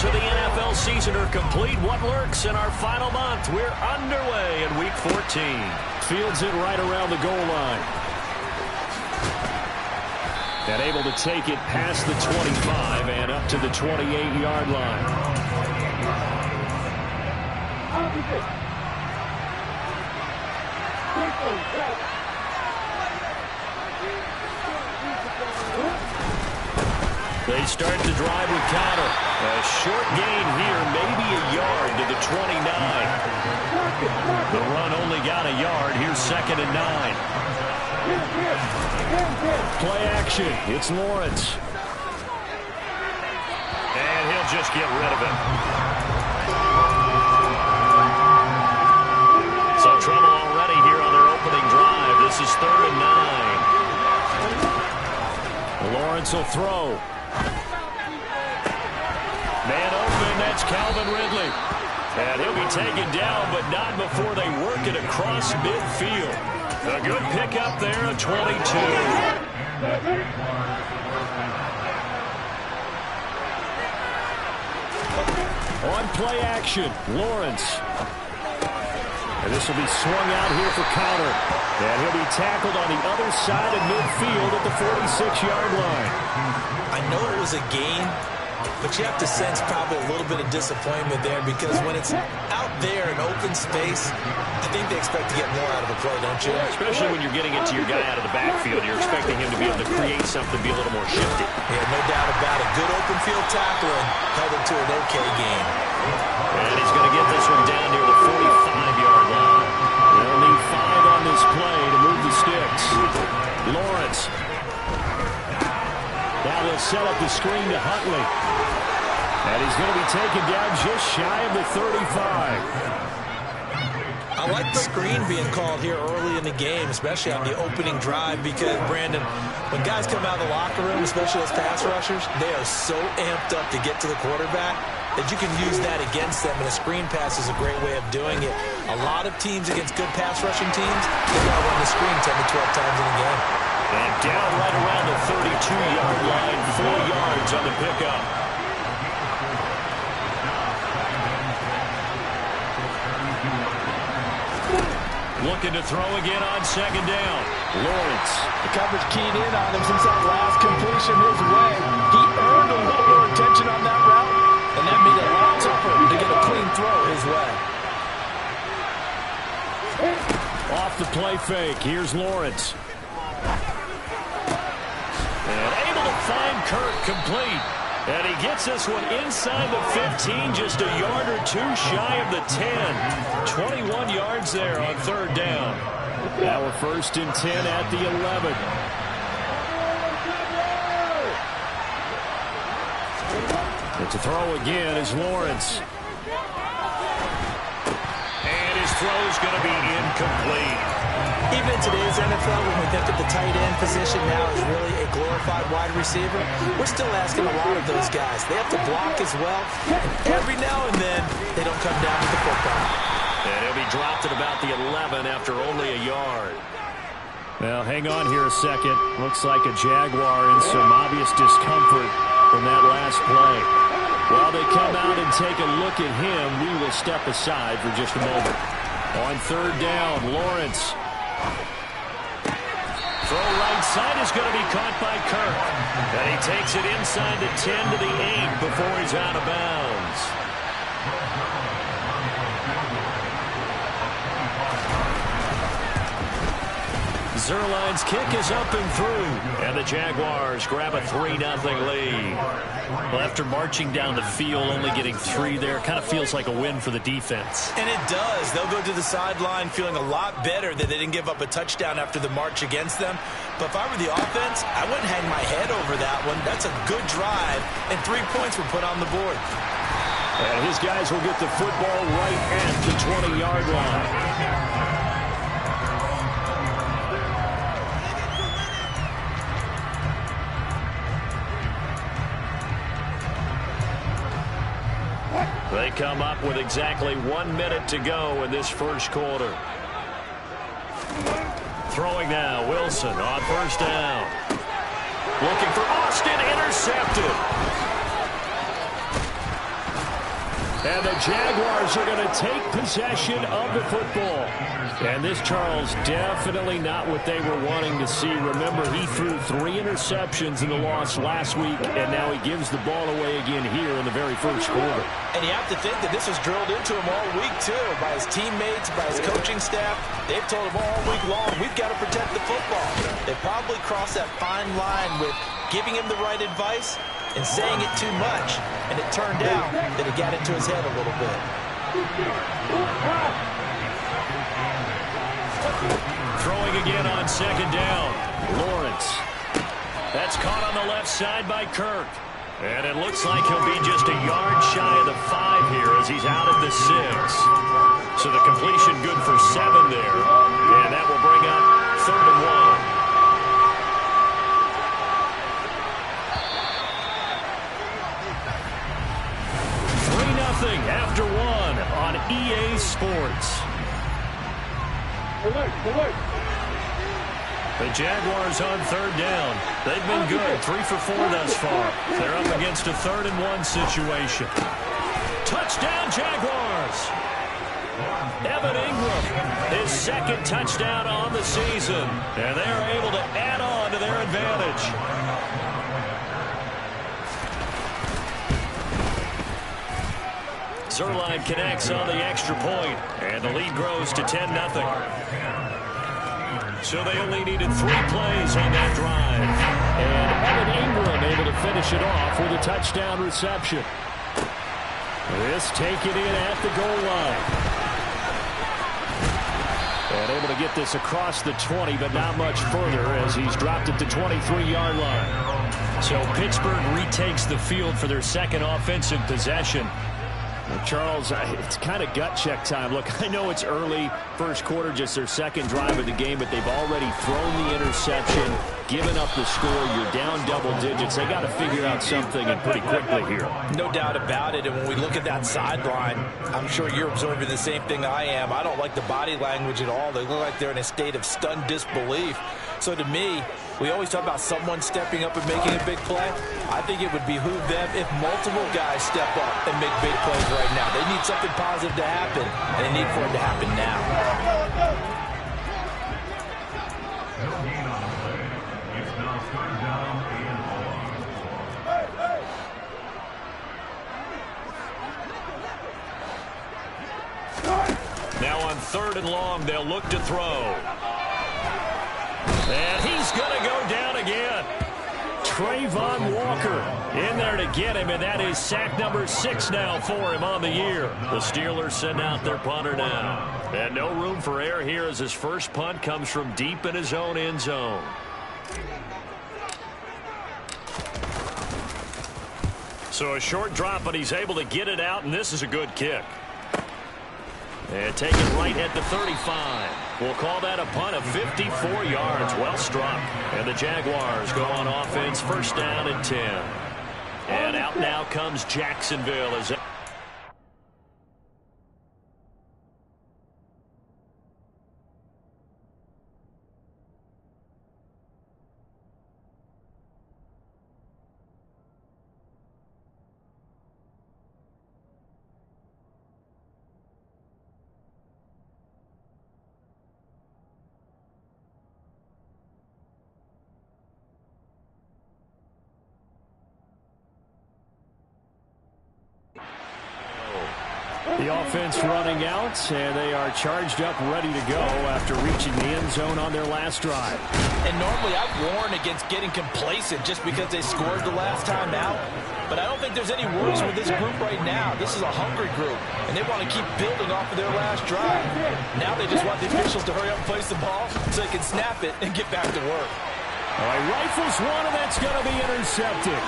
to the NFL season are complete. What lurks in our final month? We're underway in Week 14. Fields it right around the goal line. And able to take it past the 25 and up to the 28-yard line. They start the drive with Counter. A short gain here, maybe a yard to the 29. The run only got a yard. Here's 2nd and 9. Play action. It's Lawrence. And he'll just get rid of it. Some trouble already here on their opening drive. This is 3rd and 9. Lawrence will throw. Man open, that's Calvin Ridley. And he'll be taken down, but not before they work it across midfield. A good pickup there, a 22. On play action, Lawrence. And this will be swung out here for Counter. And he'll be tackled on the other side of midfield at the 46-yard line. I know it was a gain, but you have to sense probably a little bit of disappointment there, because when it's out there in open space, I think they expect to get more out of a play, don't you? Yeah, especially when you're getting it to your guy out of the backfield. You're expecting him to be able to create something, be a little more shifty. Yeah, no doubt about it. Good open field tackling held him to an okay game. And he's going to get this one down near the 45-yard line. They'll need 5 on this play to move the sticks. Lawrence. Now they'll set up the screen to Huntley. And he's going to be taken down just shy of the 35. I like the screen being called here early in the game, especially on the opening drive, because, Brandon, when guys come out of the locker room, especially those pass rushers, they are so amped up to get to the quarterback that you can use that against them, and a screen pass is a great way of doing it. A lot of teams against good pass rushing teams, they got to run the screen 10 to 12 times in a game. And down right around the 32-yard line, 4 yards on the pickup. Looking to throw again on 2nd down. Lawrence. The coverage keyed in on him since that last completion his way. He earned a little more attention on that route, and that made it a lot tougher to get a clean throw his way. Off the play fake. Here's Lawrence. And able to find Kirk complete. And he gets this one inside the 15, just a yard or 2 shy of the 10. 21 yards there on 3rd down. Now we're 1st and 10 at the 11. But to throw again is Lawrence. And his throw is going to be incomplete. Even in today's NFL, when we think of the tight end position now as really a glorified wide receiver, we're still asking a lot of those guys. They have to block as well. And every now and then, they don't come down with the football. And he'll be dropped at about the 11 after only a yard. Well, hang on here a second. Looks like a Jaguar in some obvious discomfort from that last play. While they come out and take a look at him, we will step aside for just a moment. On 3rd down, Lawrence. Throw right side is going to be caught by Kirk. And he takes it inside the 10 to the 8 before he's out of bounds. Zerline's kick is up and through. And the Jaguars grab a 3-0 lead. Well, after marching down the field, only getting 3 there, kind of feels like a win for the defense. And it does. They'll go to the sideline feeling a lot better that they didn't give up a touchdown after the march against them. But if I were the offense, I wouldn't hang my head over that one. That's a good drive, and 3 points were put on the board. And his guys will get the football right at the 20-yard line. They come up with exactly 1 minute to go in this first quarter. Throwing now, Wilson on 1st down. Looking for Austin, intercepted. And the Jaguars are going to take possession of the football. And this, Charles, definitely not what they were wanting to see. Remember, he threw 3 interceptions in the loss last week, and now he gives the ball away again here in the very first quarter. And you have to think that this was drilled into him all week, too, by his teammates, by his coaching staff. They've told him all week long, we've got to protect the football. They probably crossed that fine line with giving him the right advice and saying it too much, and it turned out that it got into his head a little bit. Throwing again on second down. Lawrence. That's caught on the left side by Kirk. And it looks like he'll be just a yard shy of the 5 here as he's out at the 6. So the completion good for 7 there. And that will bring up 3rd and 1. 3-0 after 1 on EA Sports. The Jaguars on 3rd down. They've been good, 3 for 4 thus far. They're up against a 3rd and 1 situation. Touchdown, Jaguars! Evan Ingram, his 2nd touchdown on the season. And they are able to add on to their advantage. Zerline connects on the extra point, and the lead grows to 10-0. So they only needed 3 plays on that drive. And Evan Ingram able to finish it off with a touchdown reception. This taken in at the goal line. And able to get this across the 20, but not much further as he's dropped at the 23-yard line. So Pittsburgh retakes the field for their 2nd offensive possession. Well, Charles, it's kind of gut check time. Look, I know it's early, first quarter, just their 2nd drive of the game, but they've already thrown the interception, given up the score. You're down double digits. They got to figure out something, and pretty quickly here. No doubt about it. And when we look at that sideline, I'm sure you're observing the same thing I am. I don't like the body language at all. They look like they're in a state of stunned disbelief. So to me, we always talk about someone stepping up and making a big play. I think it would behoove them if multiple guys step up and make big plays right now. They need something positive to happen, and they need for it to happen now. Now on 3rd and long, they'll look to throw. And he's going to go down again. Trayvon Walker in there to get him, and that is sack number 6 now for him on the year. The Steelers send out their punter now. And no room for error here as his first punt comes from deep in his own end zone. So a short drop, but he's able to get it out, and this is a good kick. And take it right at the 35. We'll call that a punt of 54 yards. Well struck. And the Jaguars go on offense, 1st down and 10. And out now comes Jacksonville as the offense running out, and they are charged up, ready to go after reaching the end zone on their last drive. And normally I've warned against getting complacent just because they scored the last time out. But I don't think there's any worries with this group right now. This is a hungry group, and they want to keep building off of their last drive. Now they just want the officials to hurry up and place the ball so they can snap it and get back to work. All right, rifles one, and that's going to be intercepted.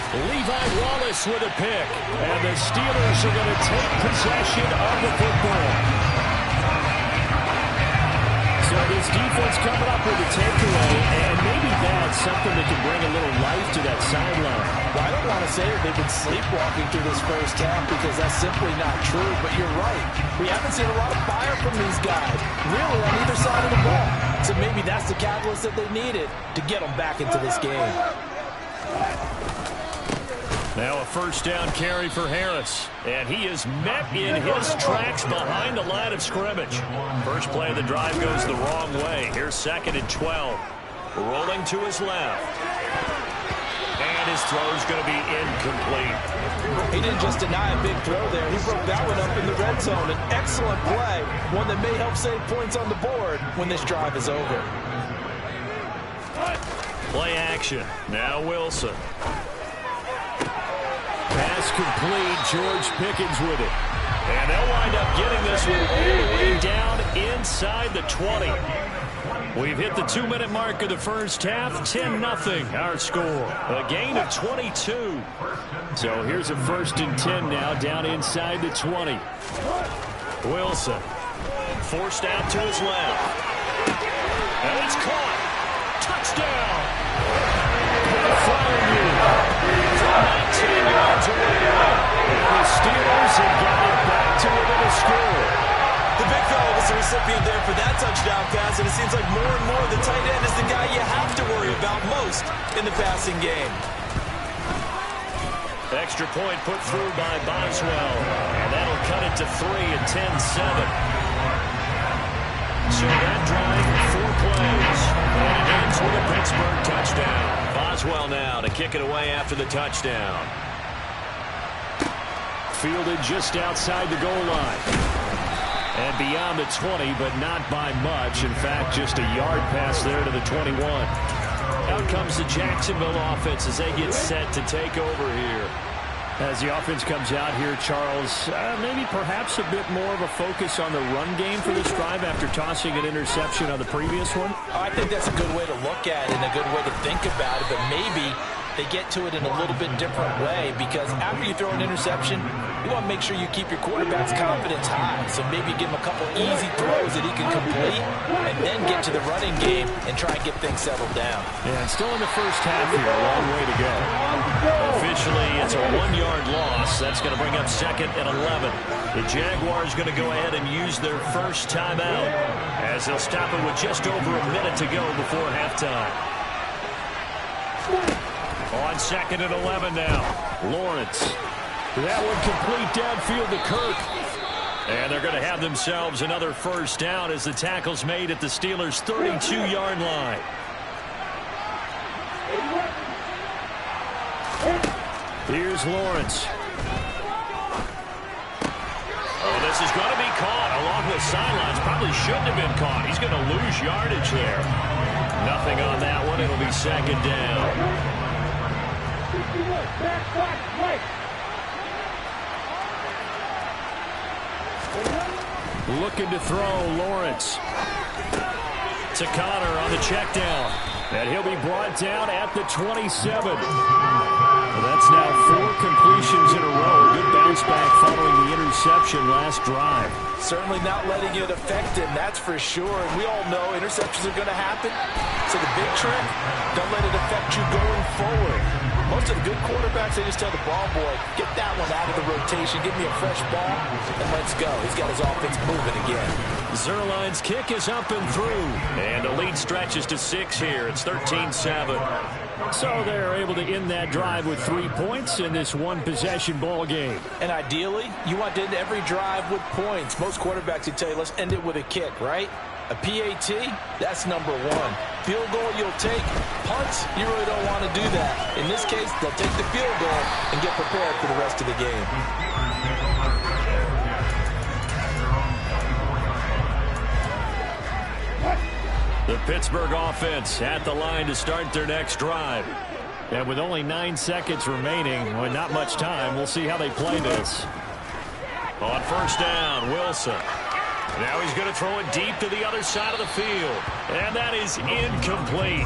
Levi Wallace with a pick, and the Steelers are going to take possession of the football. So this defense coming up with a takeaway, and maybe that's something that can bring a little life to that sideline. Well, I don't want to say that they've been sleepwalking through this first half because that's simply not true, but you're right. We haven't seen a lot of fire from these guys, really on either side of the ball. So maybe that's the catalyst that they needed to get them back into this game. Now a first down carry for Harris. And he is met in his tracks behind the line of scrimmage. First play of the drive goes the wrong way. Here's 2nd and 12. Rolling to his left. And his throw is going to be incomplete. He didn't just deny a big throw there. He broke that one up in the red zone. An excellent play. One that may help save points on the board when this drive is over. Play action. Now Wilson. Pass complete. George Pickens with it. And they'll wind up getting this one all the way down inside the 20. We've hit the 2-minute mark of the first half. 10-0 our score. A gain of 22. So here's a 1st and 10 now down inside the 20. Wilson forced out to his left. And it's caught. Touchdown. From 19 yards away. And the Steelers have got it back to within a score. The big fella was the recipient there for that touchdown pass, and it seems like more and more the tight end is the guy you have to worry about most in the passing game. Extra point put through by Boswell, and that'll cut it to 3 and 10-7. So that drive, 4 plays, and it ends with a Pittsburgh touchdown. Boswell now to kick it away after the touchdown. Fielded just outside the goal line. And beyond the 20, but not by much. In fact, just a yard pass there to the 21. Out comes the Jacksonville offense as they get set to take over here. As the offense comes out here, Charles, maybe perhaps a bit more of a focus on the run game for this drive after tossing an interception on the previous one? I think that's a good way to look at it and a good way to think about it, but maybe they get to it in a little bit different way, because after you throw an interception, you want to make sure you keep your quarterback's confidence high. So maybe give him a couple easy throws that he can complete and then get to the running game and try and get things settled down. Yeah, and still in the first half here, a long way to go. Officially, it's a 1-yard loss. That's going to bring up 2nd and 11. The Jaguars going to go ahead and use their first timeout as they'll stop it with just over a minute to go before halftime. On 2nd and 11 now. Lawrence. That one complete downfield to Kirk. And they're going to have themselves another first down as the tackle's made at the Steelers' 32-yard line. Here's Lawrence. Oh, this is going to be caught along the sidelines. Probably shouldn't have been caught. He's going to lose yardage there. Nothing on that one. It'll be 2nd down. Looking to throw, Lawrence. To Connor on the check down. And he'll be brought down at the 27. Well, that's now 4 completions in a row. Good bounce back following the interception last drive. Certainly not letting it affect him, that's for sure. And we all know interceptions are going to happen. So the big trick, don't let it affect you going forward. Most of the good quarterbacks, they just tell the ball boy, get that one out of the rotation, give me a fresh ball, and let's go. He's got his offense moving again. Zerline's kick is up and through. And the lead stretches to 6 here. It's 13-7. So they're able to end that drive with 3 points in this one-possession ball game. And ideally, you want to end every drive with points. Most quarterbacks would tell you, let's end it with a kick, right? A PAT, that's number 1. Field goal you'll take. Punts, you really don't want to do that. In this case, they'll take the field goal and get prepared for the rest of the game. The Pittsburgh offense at the line to start their next drive. And with only 9 seconds remaining, well, not much time, we'll see how they play this. On first down, Wilson. Now he's going to throw it deep to the other side of the field. And that is incomplete.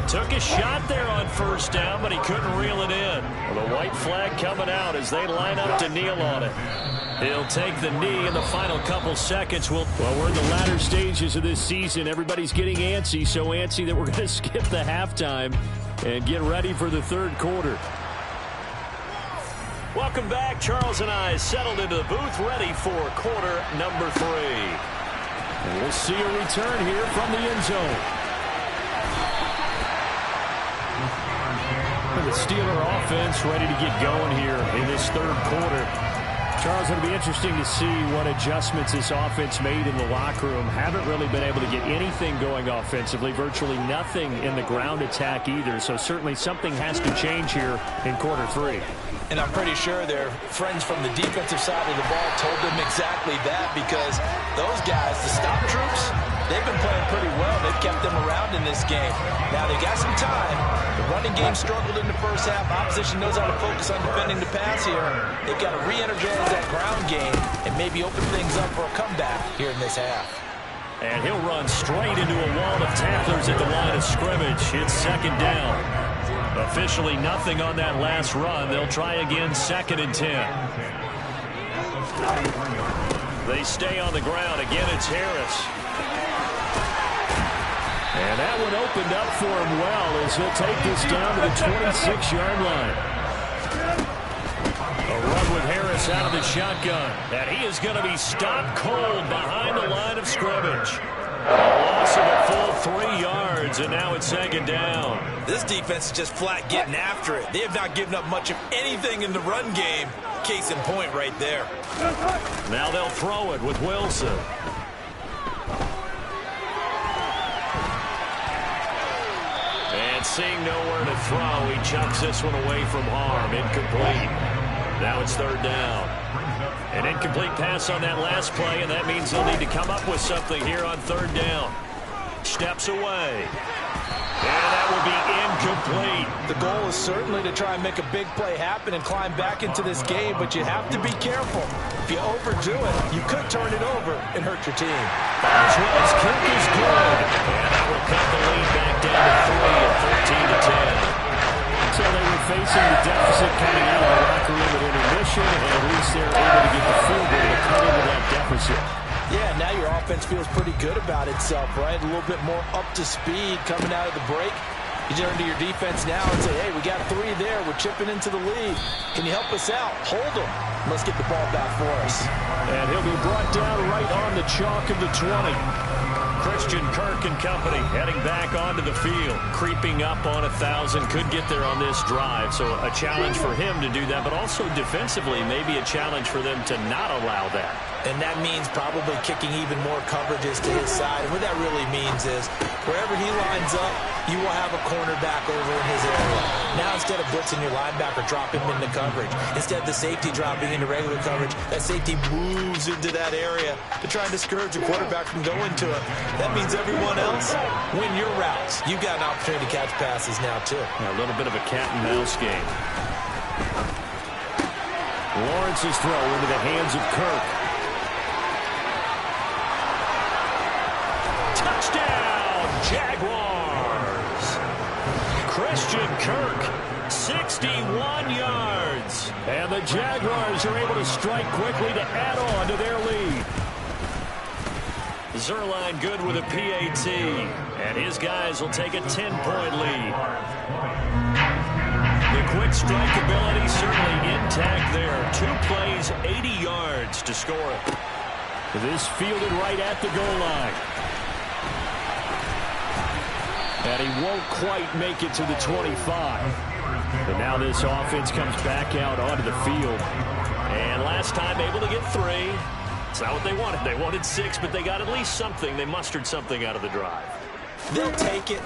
Took a shot there on first down, but he couldn't reel it in. Well, the white flag coming out as they line up to kneel on it. He'll take the knee in the final couple seconds. Well, we're in the latter stages of this season. Everybody's getting antsy, so antsy that we're going to skip the halftime and get ready for the third quarter. Welcome back. Charles and I settled into the booth, ready for quarter number 3. And we'll see a return here from the end zone. The Steeler offense ready to get going here in this third quarter. Charles, it'll be interesting to see what adjustments this offense made in the locker room. Haven't really been able to get anything going offensively, virtually nothing in the ground attack either. So certainly something has to change here in quarter three. And I'm pretty sure their friends from the defensive side of the ball told them exactly that, because those guys, the stop troops, they've been playing pretty well. They've kept them around in this game. Now, they got some time. The running game struggled in the first half. Opposition knows how to focus on defending the pass here. They've got to re-energize that ground game and maybe open things up for a comeback here in this half. And he'll run straight into a wall of tacklers at the line of scrimmage. It's second down. Officially nothing on that last run. They'll try again, 2nd and 10. They stay on the ground. Again, it's Harris. And that one opened up for him well as he'll take this down to the 26-yard line. A run with Harris out of the shotgun. And he is going to be stopped cold behind the line of scrimmage. A loss of a full 3 yards, and now it's 2nd down. This defense is just flat getting after it. They have not given up much of anything in the run game. Case in point right there. Now they'll throw it with Wilson. And seeing nowhere to throw, he chucks this one away from harm. Incomplete. Now it's 3rd down. An incomplete pass on that last play, and that means they'll need to come up with something here on 3rd down. Steps away. And that will be incomplete. The goal is certainly to try and make a big play happen and climb back into this game, but you have to be careful. If you overdo it, you could turn it over and hurt your team. Boswell's kick is good. And that will cut the lead back down to 3 at 13-10. So they were facing the deficit coming out of the locker room at intermission, and at least they're able to get the field goal to cut into that deficit. Yeah, now your offense feels pretty good about itself, right? A little bit more up to speed coming out of the break. You turn to your defense now and say, hey, we got 3 there. We're chipping into the lead. Can you help us out? Hold them. Let's get the ball back for us. And he'll be brought down right on the chalk of the 20. Christian Kirk and company heading back onto the field, creeping up on 1,000. Could get there on this drive, so a challenge for him to do that, but also defensively, maybe a challenge for them to not allow that. And that means probably kicking even more coverages to his side. And what that really means is wherever he lines up, you will have a cornerback over in his area. Now instead of blitzing your linebacker, drop him into coverage. Instead of the safety dropping into regular coverage, that safety moves into that area to try and discourage a quarterback from going to it. That means everyone else, win your routes. You've got an opportunity to catch passes now, too. A little bit of a cat and mouse game. Lawrence's throw into the hands of Kirk. Touchdown, Jaguars! Christian Kirk, 61 yards. And the Jaguars are able to strike quickly to add on to their lead. Zerline good with a PAT, and his guys will take a 10-point lead. The quick strike ability certainly intact there. 2 plays, 80 yards to score it. This fielded right at the goal line. And he won't quite make it to the 25. But now this offense comes back out onto the field. And last time able to get 3. It's not what they wanted. They wanted 6, but they got at least something. They mustered something out of the drive. They'll take it.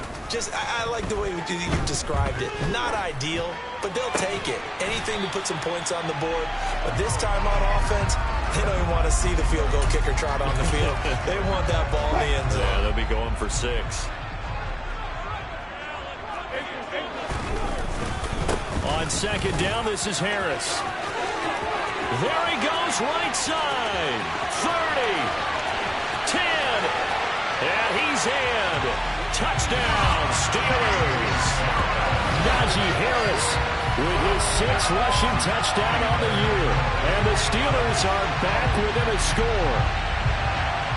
I like the way you described it. Not ideal, but they'll take it. Anything to put some points on the board. But this time on offense, they don't even want to see the field goal kicker trot on the field. They want that ball in the end zone. Yeah, they'll be going for 6. On 2nd down, this is Harris. There he goes, right side. 30. 10. And he's in. Touchdown, Steelers. Najee Harris with his 6th rushing touchdown on the year. And the Steelers are back within a score.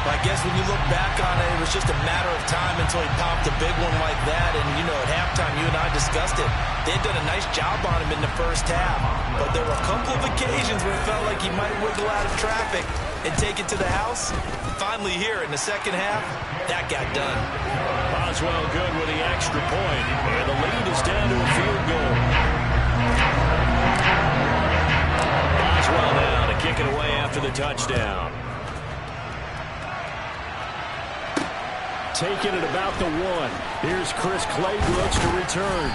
I guess when you look back on it, it was just a matter of time until he popped a big one like that. And, you know, at halftime, you and I discussed it. They had done a nice job on him in the first half. But there were a couple of occasions where it felt like he might wiggle out of traffic and take it to the house. Finally here in the second half, that got done. Boswell good with the extra point. And the lead is down to a field goal. Boswell now to kick it away after the touchdown. Taking it about the 1. Here's Chris Claybrooks to return.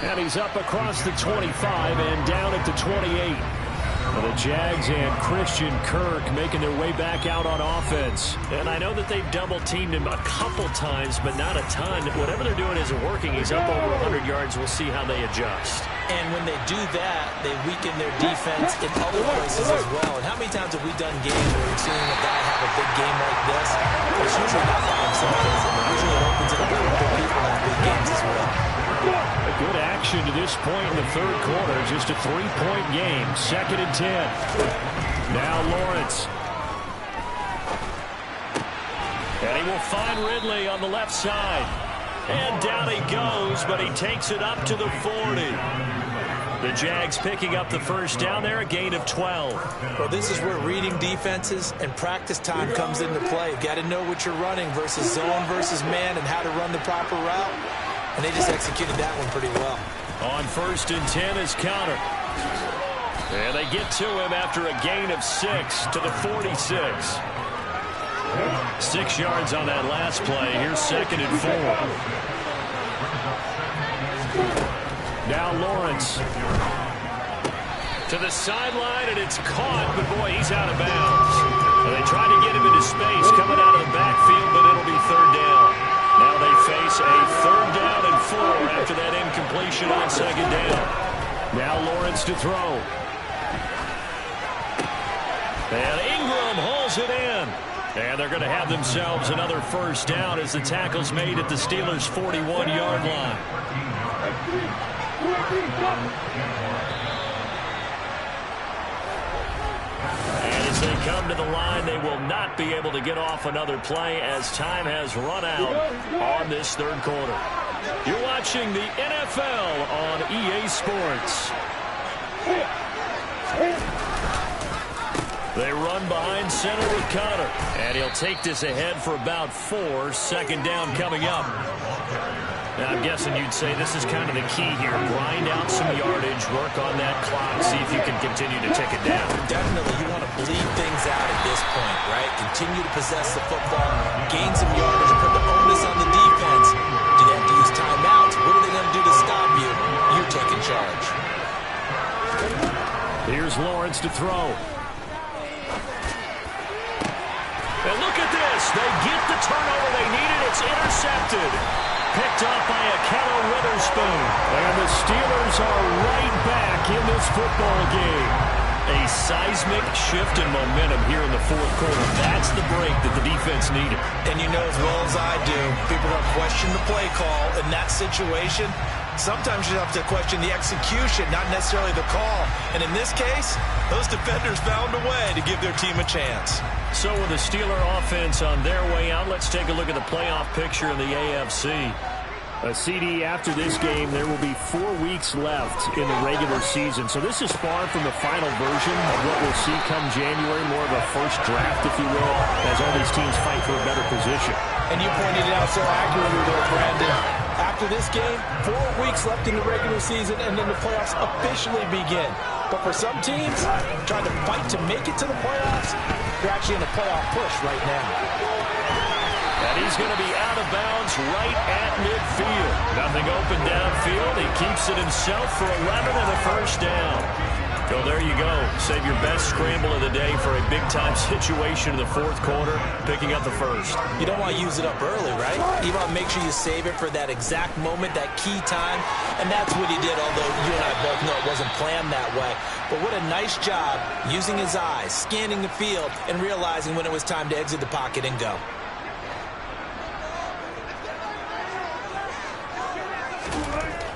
And he's up across the 25 and down at the 28. The Jags and Christian Kirk making their way back out on offense. And I know that they've double-teamed him a couple times, but not a ton. Whatever they're doing isn't working. He's up over 100 yards. We'll see how they adjust. And when they do that, they weaken their defense in other places as well. And how many times have we done games where we've seen a guy have a big game like this? It's usually not by himself, is it? Usually it opens it up for other people in big games as well. A good action to this point in the third quarter. Just a 3-point game. 2nd and 10. Now Lawrence. And he will find Ridley on the left side. And down he goes, but he takes it up to the 40. The Jags picking up the first down there, a gain of 12. Well, this is where reading defenses and practice time comes into play. You've got to know what you're running versus zone versus man and how to run the proper route. And they just executed that one pretty well. On 1st and 10 is Counter. And they get to him after a gain of 6 to the 46. 6 yards on that last play. Here's 2nd and 4. Now Lawrence. To the sideline, and it's caught, but boy, he's out of bounds. And they try to get him into space coming out of the backfield, but it'll be 3rd down. Now they face a 3rd down and 4 after that incompletion on 2nd down. Now Lawrence to throw. And Ingram hauls it in. And they're going to have themselves another first down as the tackle's made at the Steelers' 41-yard line. And as they come to the line, they will not be able to get off another play as time has run out on this third quarter. You're watching the NFL on EA Sports. They run behind center with Conner. And he'll take this ahead for about 4. 2nd down coming up. And I'm guessing you'd say this is kind of the key here. Grind out some yardage, work on that clock, see if you can continue to tick it down. Definitely, you want to bleed things out at this point, right? Continue to possess the football, gain some yardage, and put the onus on the defense. Do they have to use timeouts? What are they going to do to stop you? You're taking charge. Here's Lawrence to throw. And look at this. They get the turnover they needed. It's intercepted. Picked up by Akello Witherspoon. And the Steelers are right back in this football game. A seismic shift in momentum here in the fourth quarter. That's the break that the defense needed. And you know as well as I do, people are going to question the play call in that situation. Sometimes you have to question the execution, not necessarily the call. And in this case, those defenders found a way to give their team a chance. So with the Steeler offense on their way out, let's take a look at the playoff picture in the AFC. A CD after this game, there will be 4 weeks left in the regular season. So this is far from the final version of what we'll see come January, more of a first draft, if you will, as all these teams fight for a better position. And you pointed it out so accurately there, Brandon. After this game, 4 weeks left in the regular season, and then the playoffs officially begin. But for some teams, trying to fight to make it to the playoffs, they're actually in a playoff push right now. And he's going to be out of bounds right at midfield. Nothing open downfield. He keeps it himself for 11 and a first down. So there you go. Save your best scramble of the day for a big-time situation in the fourth quarter, picking up the first. You don't want to use it up early, right? You want to make sure you save it for that exact moment, that key time. And that's what he did, although you and I both know it wasn't planned that way. But what a nice job using his eyes, scanning the field, and realizing when it was time to exit the pocket and go.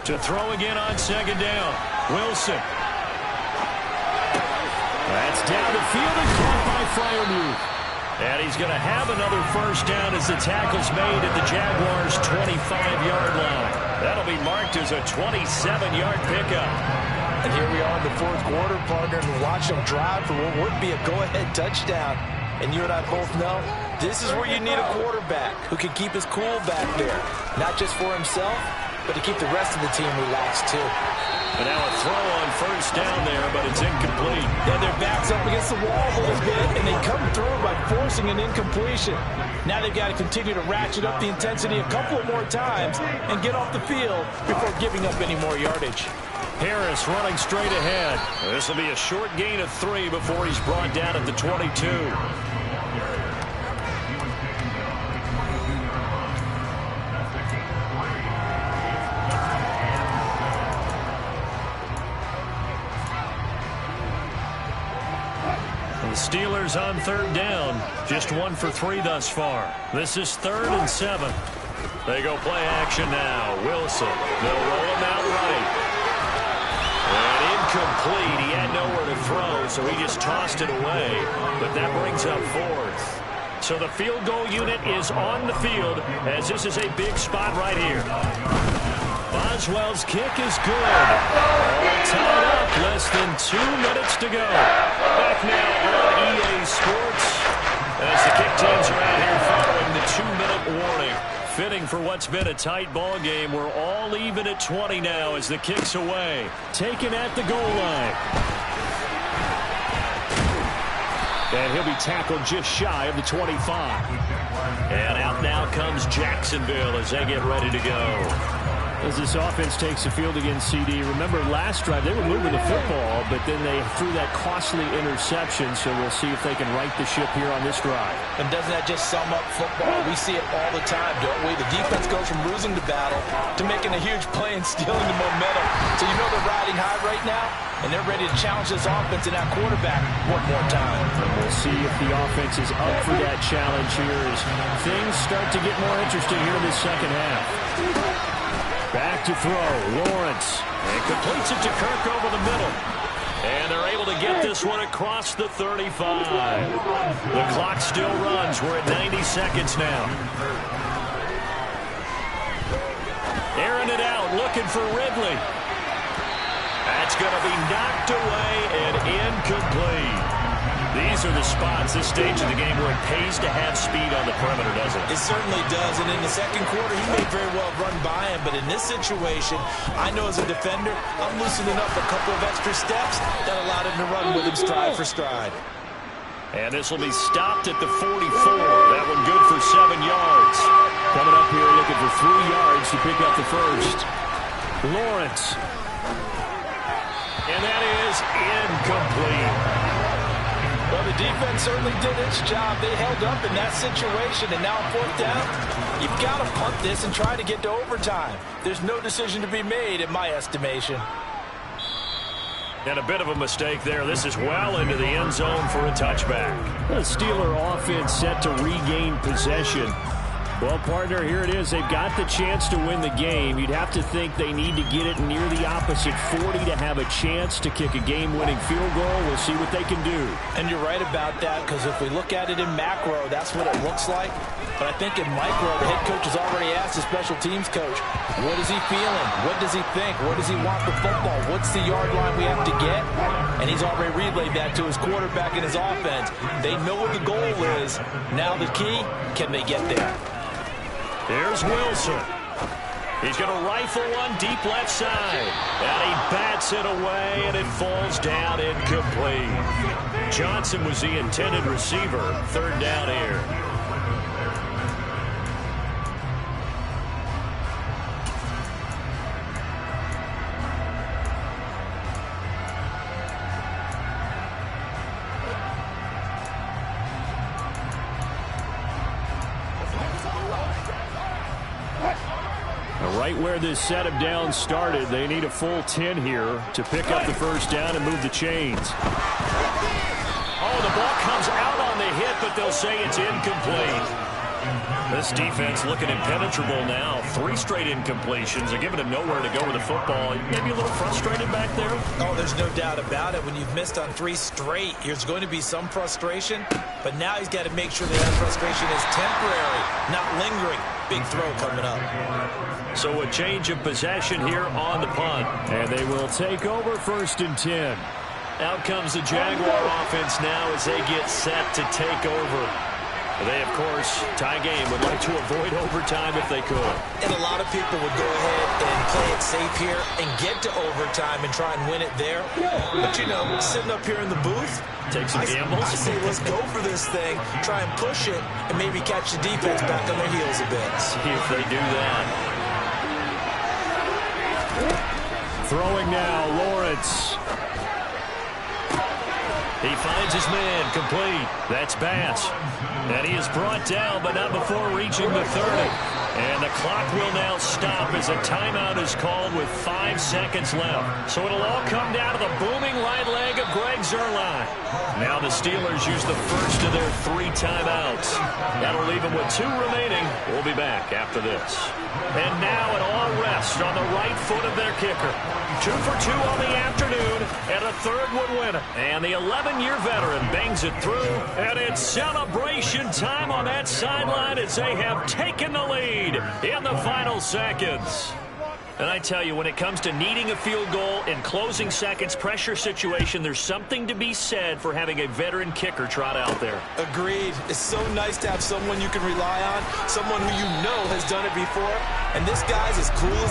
To throw again on 2nd down. Wilson. That's down the field and caught by Freiermuth. And he's going to have another first down as the tackle's made at the Jaguars' 25-yard line. That'll be marked as a 27-yard pickup. And here we are in the fourth quarter, partner, and watch them drive for what would be a go-ahead touchdown. And you and I both know this is where you need a quarterback who can keep his cool back there. Not just for himself, but to keep the rest of the team relaxed too. And now a throw on first down there, but it's incomplete. Yeah, their back's up against the wall a little bit, and they come through by forcing an incompletion. Now they've got to continue to ratchet up the intensity a couple more times and get off the field before giving up any more yardage. Harris running straight ahead. This will be a short gain of 3 before he's brought down at the 22. Steelers on third down. Just 1 for 3 thus far. This is 3rd and 7. They go play action now. Wilson. They'll roll him out right. And incomplete. He had nowhere to throw, so he just tossed it away. But that brings up 4th. So the field goal unit is on the field as this is a big spot right here. Boswell's kick is good. All tied up. Less than 2 minutes to go. Back now on EA Sports as the kick teams are out here following the 2-minute warning. Fitting for what's been a tight ball game. We're all even at 20 now as the kick's away. Taken at the goal line. And he'll be tackled just shy of the 25. And out now comes Jacksonville as they get ready to go. As this offense takes the field against CD, remember last drive they were moving the football, but then they threw that costly interception, so we'll see if they can right the ship here on this drive. And doesn't that just sum up football? We see it all the time, don't we? The defense goes from losing the battle to making a huge play and stealing the momentum. So you know they're riding high right now, and they're ready to challenge this offense and that quarterback one more time. And we'll see if the offense is up for that challenge here as things start to get more interesting here in this second half. Back to throw, Lawrence, and completes it to Kirk over the middle. And they're able to get this one across the 35. The clock still runs. We're at 90 seconds now. Airing it out, looking for Ridley. That's going to be knocked away and incomplete. These are the spots, this stage of the game, where it pays to have speed on the perimeter, doesn't it? It certainly does, and in the second quarter, he may very well run by him, but in this situation, I know as a defender, I'm loosening up a couple of extra steps that allowed him to run with him stride for stride. And this will be stopped at the 44. That one good for 7 yards. Coming up here looking for 3 yards to pick up the first. Lawrence. And that is incomplete. Well, the defense certainly did its job. They held up in that situation, and now on 4th down, you've got to punt this and try to get to overtime. There's no decision to be made, in my estimation. And a bit of a mistake there. This is well into the end zone for a touchback. The Steeler offense set to regain possession. Well, partner, here it is. They've got the chance to win the game. You'd have to think they need to get it near the opposite 40 to have a chance to kick a game-winning field goal. We'll see what they can do. And you're right about that, because if we look at it in macro, that's what it looks like. But I think in micro, the head coach has already asked the special teams coach, what is he feeling? What does he think? Where does he want the football? What's the yard line we have to get? And he's already relayed that to his quarterback and his offense. They know what the goal is. Now the key, can they get there? Here's Wilson. He's going to rifle one deep left side. And he bats it away, and it falls down incomplete. Johnson was the intended receiver. 3rd down here. Right where this set of downs started, they need a full 10 here to pick up the first down and move the chains. Oh, the ball comes out on the hit, but they'll say it's incomplete. This defense looking impenetrable now. 3 straight incompletions. They're giving him nowhere to go with the football. Maybe a little frustrated back there? Oh, there's no doubt about it. When you've missed on 3 straight, there's going to be some frustration. But now he's got to make sure that frustration is temporary, not lingering. Big throw coming up. So a change of possession here on the punt. And they will take over 1st and 10. Out comes the Jaguar offense now as they get set to take over. They, of course, tie game, would like to avoid overtime if they could. And a lot of people would go ahead and play it safe here and get to overtime and try and win it there. But, you know, sitting up here in the booth, take some gambles. I say let's go for this thing, try and push it, and maybe catch the defense back on their heels a bit. See if they do that. Throwing now, Lawrence. He finds his man, complete. That's Bass. And he is brought down, but not before reaching the 30. And the clock will now stop as a timeout is called with 5 seconds left. So it'll all come down to the booming right leg of Greg Zuerlein. Now the Steelers use the first of their 3 timeouts. That'll leave them with 2 remaining. We'll be back after this. And now it all rests on the right foot of their kicker. 2 for 2 on the afternoon, and a third would win it. And the 11-year veteran bangs it through, and it's celebration time on that sideline as they have taken the lead in the final seconds. And I tell you, when it comes to needing a field goal in closing seconds, pressure situation, there's something to be said for having a veteran kicker trot out there. Agreed. It's so nice to have someone you can rely on, someone who you know has done it before. And this guy's as cool as